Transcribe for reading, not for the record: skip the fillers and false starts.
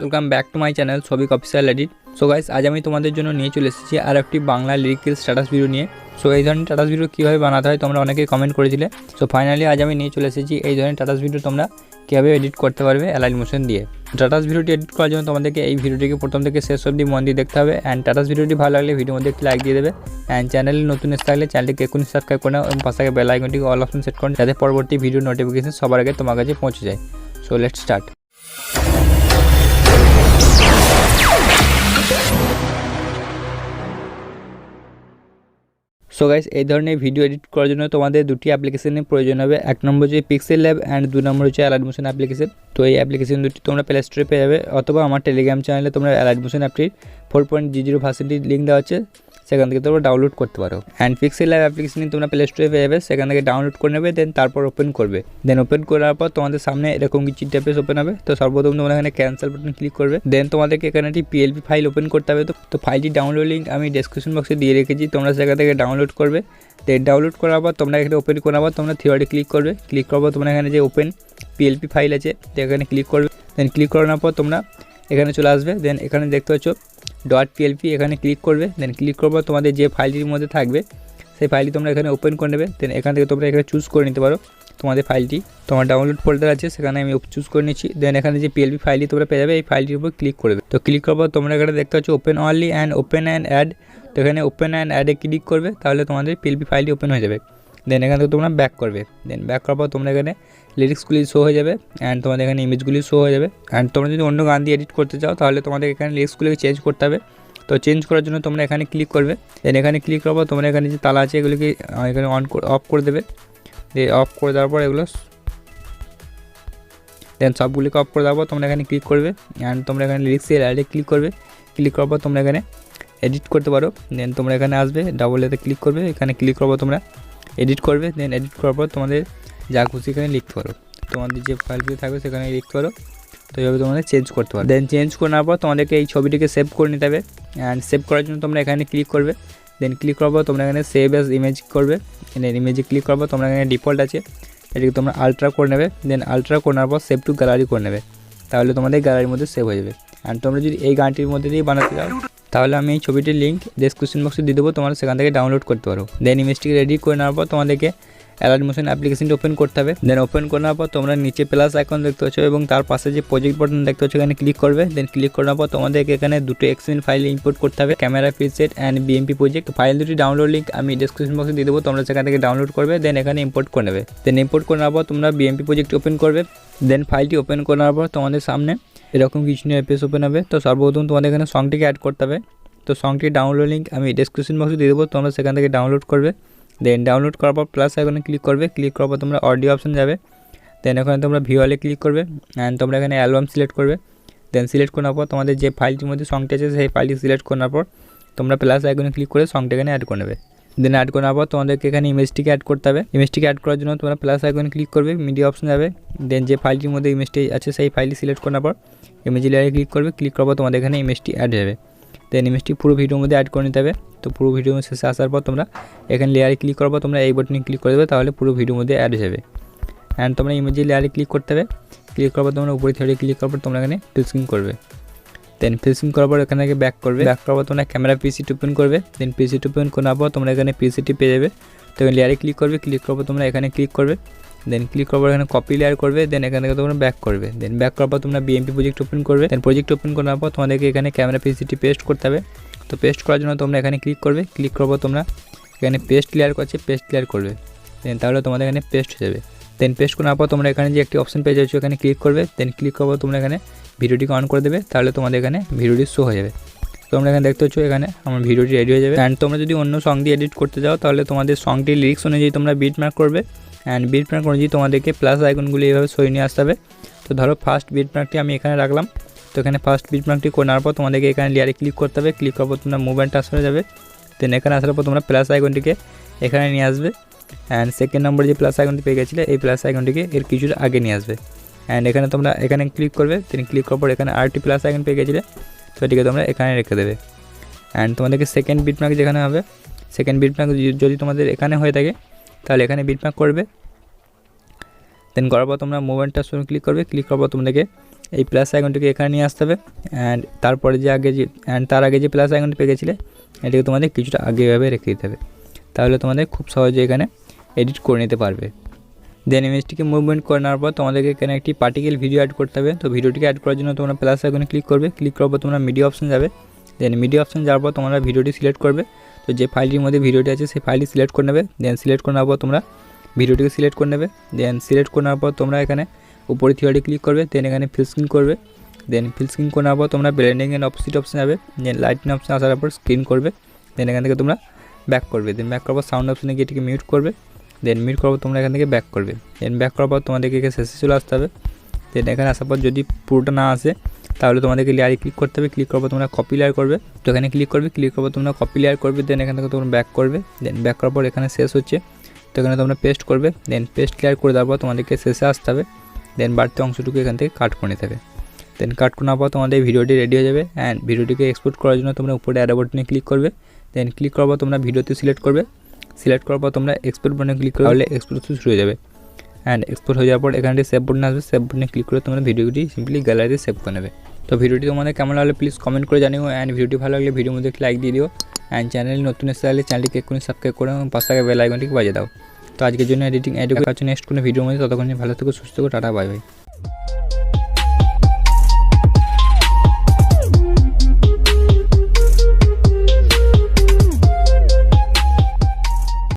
Welcome back to my channel Sabik official edit. So guys, আজ আমি তোমাদের জন্য নিয়ে চলে এসেছি আর একটি বাংলা লিরিক্যাল স্ট্যাটাস ভিডিও নিয়ে। সো এই ধরনের স্ট্যাটাস ভিডিও কীভাবে বানাতে হয় তোমরা অনেকেই কমেন্ট করেছিলে। সো ফাইনালি আজ আমি নিয়ে চলে এসেছি এই ধরনের স্ট্যাটাস ভিডিও তোমরা কীভাবে এডিট করতে পারবে অ্যালাইন মোশন দিয়ে। স্ট্যাটাস ভিডিওটি এডিট করার জন্য তোমাদেরকে এই ভিডিওটিকে প্রথম থেকে শেষ অবধি মন দিয়ে দেখতে হবে। অ্যান্ড স্ট্যাটাস ভিডিওটি ভালো লাগলে ভিডিওর মধ্যে একটি লাইক দিয়ে দেবে। অ্যান্ড চ্যানেলে নতুন এসে থাকলে চ্যানেলটিকে এখনই সাবস্ক্রাইব করে নাও এবং পাশে বেল আইকনটিকে অল অপশন সেট করুন যাতে পরবর্তী ভিডিও নোটিফিকেশন সবার আগে তোমার কাছে পৌঁছে যায়। So let's start. So guys, এই ধরনের ভিডিও এডিট করার জন্য তোমাদের দুটি অ্যাপ্লিকেশনের প্রয়োজন হবে। এক নম্বর হচ্ছে পিক্সেল ল্যাব অ্যান্ড 2 নম্বর হচ্ছে অ্যালাইন মোশন অ্যাপ্লিকেশন। তো এই অ্যাপ্লিকেশন দুটি তোমরা প্লে স্টোরে পেয়ে যাবে, অথবা আমার টেলিগ্রাম চ্যানেলে তোমরা অ্যালাইন মোশন অ্যাপটির 4.0 ভার্সনটির লিঙ্ক দেওয়া আছে, সেখান থেকে তোমরা ডাউনলোড করতে পারো। অ্যান্ড পিক্সেল ল্যাব অ্যাপ্লিকেশন তোমরা প্লে স্টোরে পেয়ে যাবে, সেখান থেকে ডাউনলোড করে নেবে। দেন তারপর ওপেন করবে। দেন ওপেন করার পর তোমাদের সামনে এরকম কিছু ইন্টারফেস ওপেন হবে। তো সর্বপ্রথম তোমরা এখানে ক্যান্সেল বাটন ক্লিক করবে। দেন তোমাদেরকে এখানে একটি পিএলপি ফাইল ওপেন করতে হবে। তো ফাইলটি ডাউনলোড লিঙ্ক আমি ডেসক্রিপশন বক্সে দিয়ে রেখেছি, তোমরা সেখান থেকে ডাউনলোড করবে। দেন ডাউনলোড করার পর তোমরা এখানে ওপেন করার পর তোমরা থিওরি ক্লিক করবে। ক্লিক করার পর তোমরা এখানে যে ওপেন পিএলপি ফাইল আছে এখানে ক্লিক করবে। দেন ক্লিক করানোর পর তোমরা এখানে চলে আসবে। দেন এখানে দেখতে পাচ্ছ .plp, এখানে ক্লিক করবে। দেন ক্লিক করবো তোমাদের যে ফাইলটির মধ্যে থাকবে সেই ফাইলটি তোমরা এখানে ওপেন করে নেবে। দেন এখান থেকে তোমরা এখানে চুজ করে নিতে পারো তোমাদের ফাইলটি। তোমার ডাউনলোড ফোল্ডার আছে, সেখানে আমি চুজ করে নিচ্ছি। দেন এখানে যে পিএলপি ফাইলটি তোমরা পেয়ে যাবে, এই ফাইলটির উপর ক্লিক করবে। তো ক্লিক করার পর তোমরা এখানে দেখতে পাচ্ছ open only and open and add. তো এখানে ওপেন অ্যান্ড অ্যাডে ক্লিক করবে, তাহলে তোমাদের পিএলপি ফাইলটি ওপেন হয়ে যাবে। দেন এখান থেকে তোমরা ব্যাক করবে। দেন ব্যাক করার পর তোমরা এখানে লিরিক্সগুলি শো হয়ে যাবে অ্যান্ড তোমাদের এখানে ইমেজগুলি শো হয়ে যাবে। অ্যান্ড তোমরা যদি অন্য গান দিয়ে এডিট করতে চাও তাহলে তোমাদের এখানে লিরিক্সগুলিকে চেঞ্জ করতে হবে। তো চেঞ্জ করার জন্য তোমরা এখানে ক্লিক করবে। দেন এখানে ক্লিক করার পর তোমরা এখানে যে তালা আছে এগুলিকে এখানে অফ করে দেবে। অফ করে দেওয়ার পর এগুলো দেন সবগুলিকে অফ করে দেওয়ার পর তোমরা এখানে ক্লিক করবে। অ্যান্ড তোমরা এখানে লিরিক্সের অ্যাডে ক্লিক করবে। ক্লিক করার পর তোমরা এখানে এডিট করতে পারো। দেন তোমরা এখানে আসবে, ডাবল এতে ক্লিক করবে। এখানে ক্লিক করার পর তোমরা এডিট করবে। দেন এডিট করার পর তোমাদের যা খুশি এখানে লিখতে পারো, তোমাদের যে ফাইলগুলি থাকবে সেখানে লিখতে পারো। তো এইভাবে তোমাদের চেঞ্জ করতে পারো। দেন চেঞ্জ করার পর তোমাদেরকে এই ছবিটিকে সেভ করে নিতে হবে। অ্যান্ড সেভ করার জন্য তোমরা এখানে ক্লিক করবে। দেন ক্লিক করার পর তোমরা এখানে সেভ অ্যাজ ইমেজ করবে। দেন ইমেজে ক্লিক করার পর তোমরা এখানে ডিফল্ট আছে, এটিকে তোমরা আলট্রা করে নেবে। দেন আলট্রা করার পর সেভ টু গ্যালারি করে নেবে, তাহলে তোমাদের গ্যালারির মধ্যে সেভ হয়ে যাবে। অ্যান্ড তোমরা যদি এই গানটির মধ্যে দিয়ে বানাতে চাও তাহলে আমি এই ছবিটির লিঙ্ক ডেসক্রিপশন বক্সে দিয়ে দেবো, তোমরা সেখান থেকে ডাউনলোড করতে পারো। দেন ইমেজটিকে রেডি করে নেওয়ার পর তোমাদেরকে অ্যালাইন মোশন অ্যাপ্লিকেশনটি ওপেন করতে হবে। দেন ওপেন করার পর তোমরা নিচে প্লাস আইকন দেখতে পাচ্ছ এবং তার পাশে যে প্রজেক্ট বাটন দেখতে পাচ্ছ এখানে ক্লিক করবে। দেন ক্লিক করার পর তোমাদেরকে এখানে দুটো এক্সএমএল ফাইল ইম্পোর্ট করতে হবে, camera preset and BMP project. File দুটি ডাউনলোড লিঙ্ক আমি ডেসক্রিপশন বক্সে দিয়ে দেবো, তোমরা সেখান থেকে ডাউনলোড করবে। দেন এখানে ইম্পোর্ট করে নেবে। দেন ইম্পোর্ট করার পর তোমরা বিএমপি প্রজেক্ট ওপেন করবে। দেন ফাইলটি ওপেন করার পর তোমাদের সামনে এরকম কিছু নিয়ে পেজ ওপেন হবে। তো সর্বপ্রথম তোমাদের এখানে সংটিকে অ্যাড করতে হবে। তো সংটির ডাউনলোড লিঙ্ক আমি ডেসক্রিপশন বক্সে দিয়ে দেবো, তোমরা সেখান থেকে ডাউনলোড করবে। দেন ডাউনলোড করার পর প্লাস আইকনে ক্লিক করবে। ক্লিক করার পর তোমরা অডিও অপশন যাবে। দেন এখানে তোমরা ভিওয়ালে ক্লিক করবে অ্যান্ড তোমরা এখানে অ্যালবাম সিলেক্ট করবে। দেন সিলেক্ট করার পর তোমাদের যে ফাইলটির মধ্যে সংটি আছে সেই ফাইলটি সিলেক্ট করার পর তোমরা প্লাস আইকনে ক্লিক করে সংটি এখানে অ্যাড করে নেবে। দেন অ্যাড করার পর তোমাদেরকে এখানে ইমেজটিকে অ্যাড করতে হবে। ইমেজটিকে অ্যাড করার জন্য তোমরা প্লাস আইকনে ক্লিক করবে, মিডিয়া অপশন যাবে। দেন যে ফাইলটির মধ্যে ইমেজটি আছে সেই ফাইলটি সিলেক্ট করার পর ইমেজ লেয়ারে ক্লিক করবে। ক্লিক করার পর তোমাদের এখানে ইমেজটি অ্যাড যাবে। দেন ইমেজটি পুরো ভিডিওর মধ্যে অ্যাড করে নিতে হবে। তো পুরো ভিডিও শেষে আসার পর তোমরা এখানে লেয়ারে ক্লিক করার পর তোমরা এই বাটনে ক্লিক করে দেবে, তাহলে পুরো ভিডিওর মধ্যে অ্যাড হয়ে যাবে। অ্যান্ড তোমরা ইমেজের লেয়ারে ক্লিক করতে হবে। ক্লিক করার পর তোমরা উপরে থিওরি ক্লিক করার পর তোমরা এখানে ফিল করবে। দেন ফিল করার পর এখানে ব্যাক করবে। ব্যাক করার পর তোমরা ক্যামেরা পিসিটি ওপেন করবে। দেন পিসিটি ওপেন করার পর তোমরা এখানে পিসিটি পেয়ে যাবে। তো এখানে লেয়ারে ক্লিক করবে। ক্লিক করার পর তোমরা এখানে ক্লিক করবে। দেন ক্লিক করার পর এখানে কপি লেয়ার করবে। দেন এখান থেকে তোমরা ব্যাক করবে। দেন ব্যাক করার পর তোমরা বিএমপি প্রজেক্ট ওপেন করবে। দেন প্রজেক্ট ওপেন করার পর তোমাদেরকে এখানে ক্যামেরা পিসিটি পেস্ট করতে হবে। তো পেস্ট করার জন্য তোমরা এখানে ক্লিক করবে। ক্লিক করার পর তোমরা এখানে পেস্ট লেয়ার করছে, পেস্ট লেয়ার করবে। দেন তাহলে তোমাদের এখানে পেস্ট হয়ে যাবে। দেন পেস্ট করার পর তোমরা এখানে যে একটি অপশন পেয়ে যাচ্ছ এখানে ক্লিক করবে। দেন ক্লিক করার পর তোমরা এখানে ভিডিওটিকে অন করে দেবে, তাহলে তোমাদের এখানে ভিডিওটি শো হয়ে যাবে। তোমরা এখানে দেখতে পাচ্ছ এখানে আমার ভিডিওটি রেডি হয়ে যাবে। অ্যান্ড তোমরা যদি অন্য সং দিয়ে এডিট করতে যাও তাহলে তোমাদের সংটির লিরিক্স অনুযায়ী তোমরা বিট মার্ক করবে। অ্যান্ড বিট মার্ক অনুযায়ী তোমাদেরকে প্লাস আইকনগুলি এইভাবে সরিয়ে নিয়ে আসতে হবে। তো ধরো ফার্স্ট বিট মার্কটি আমি এখানে রাখলাম। তো এখানে ফার্স্ট বিট মার্কটি করার পর তোমাদেরকে এখানে লেয়ারে ক্লিক করতে হবে। ক্লিক করার পর তোমরা মুভমেন্ট ট্রান্সফারে যাবে। দেন এখানে আসার পর তোমরা প্লাস আইকনটিকে এখানে নিয়ে আসবে। অ্যান্ড সেকেন্ড নম্বর যে প্লাস আইকনটি পেয়ে গেছিলে এই প্লাস আইকনটিকে এর কিছুটা আগে নিয়ে আসবে। অ্যান্ড এখানে তোমরা এখানে ক্লিক করবে। দেন ক্লিক করার পর এখানে আরেকটি প্লাস আইকন পেয়ে গেছিলে, তো এটিকে তোমরা এখানে রেখে দেবে। অ্যান্ড তোমাদেরকে সেকেন্ড বিট মার্ক যেখানে হবে, সেকেন্ড বিট মার্ক যদি তোমাদের এখানে হয়ে থাকে তাহলে এখানে বিট মার্ক করবে। দেন করার পর তোমরা মুভমেন্টটা শুরু ক্লিক করবে। ক্লিক করার পর তোমাদেরকে এই প্লাস আইকনটিকে এখানে নিয়ে আসতে হবে অ্যান্ড তারপরে যে তার আগে যে প্লাস আইকনটি পেয়ে গেছিলে এটাকে তোমাদের কিছুটা আগে এভাবে রেখে দিতে হবে, তাহলে তোমাদের খুব সহজে এখানে এডিট করে নিতে পারবে। দেন ইমেজটিকে মুভমেন্ট করে নেওয়ার পর তোমাদেরকে এখানে একটি পার্টিকেল ভিডিও অ্যাড করতে হবে। তো ভিডিওটিকে অ্যাড করার জন্য তোমরা প্লাস আইকনে ক্লিক করবে, ক্লিক করার পর তোমরা মিডিয়া অপশন যাবে। দেন মিডিয়া অপশন যাওয়ার পর তোমরা ভিডিওটি সিলেক্ট করবে। তো যে ফাইলটির মধ্যে ভিডিওটি আছে সেই ফাইলটি সিলেক্ট করে নেবে। দেন সিলেক্ট করে নেওয়ার পর তোমরা ভিডিওটিকে সিলেক্ট করে নেবে। দেন সিলেক্ট করে নেওয়ার পর তোমরা এখানে উপরে থিওরি ক্লিক করবে। দেন এখানে ফিল স্ক্রিন করবে। দেন ফিল স্ক্রিন করে নেওয়ার পর তোমরা ব্লেন্ডিং এন্ড অপোজিট অপশন যাবে। দেন লাইটিং অপশন আসার পর স্ক্রিন করবে। দেন এখান থেকে তোমরা ব্যাক করবে। দেন ব্যাক করার পর সাউন্ড অপশনে গিয়ে এটিকে মিউট করবে। দেন মিউট করার পর তোমরা এখান থেকে ব্যাক করবে। দেন ব্যাক করার পর তোমাদেরকে শেষে চলে আসতে হবে। দেন এখানে আসার পর যদি পুরোটা না আসে তাহলে তোমাদেরকে লেয়ারে ক্লিক করতে হবে। ক্লিক করার পর তোমরা কপি লেয়ার করবে। তো এখানে ক্লিক করবে, ক্লিক করার পর তোমরা কপি লেয়ার করবে। দেন এখান থেকে তোমরা ব্যাক করবে। দেন ব্যাক করার পর এখানে শেষ হচ্ছে, তো এখানে তোমরা পেস্ট করবে। দেন পেস্ট ক্লিয়ার করে দেওয়ার পর তোমাদেরকে শেষে আসতে হবে। দেন বাড়তি অংশটুকু এখান থেকে কাট করে নিতে হবে। দেন কাট করার পর তোমাদের ভিডিওটি রেডি হয়ে যাবে। অ্যান্ড ভিডিওটিকে এক্সপোর্ট করার জন্য তোমরা উপরে অ্যারো বাটনে ক্লিক করবে। দেন ক্লিক করার পর তোমরা ভিডিওতে সিলেক্ট করবে। সিলেক্ট করার পর তোমরা এক্সপোর্ট বাটনে ক্লিক করলে তাহলে এক্সপোর্ট শুরু হয়ে যাবে। অ্যান্ড এক্সপোর্ট হয়ে যাওয়ার পর এখানে সেভ বাটন আসবে। সেভ বাটনে ক্লিক করে তোমরা ভিডিওটি সিম্পলি গ্যালারিতে সেভ করে নেবে। তো ভিডিওটি তোমাদের কেমন লাগলে প্লিজ কমেন্ট করে জানিও। অ্যান্ড ভিডিওটি ভালো লাগলে ভিডিওর মধ্যে লাইক দিয়ে দিও। অ্যান্ড চ্যানেল নতুন এসে থাকলে চ্যানেলটিকে এক্ষুনি সাবস্ক্রাইব করে এবং পাশে থাকা বেল আইকনটিকে বাজিয়ে দাও। তো আজকের জন্য এডিটিং নেক্সট কোনো ভিডিওর মধ্যে, ততক্ষণ ভালো থেকো, সুস্থ থেকো, টাটা, বাই বাই।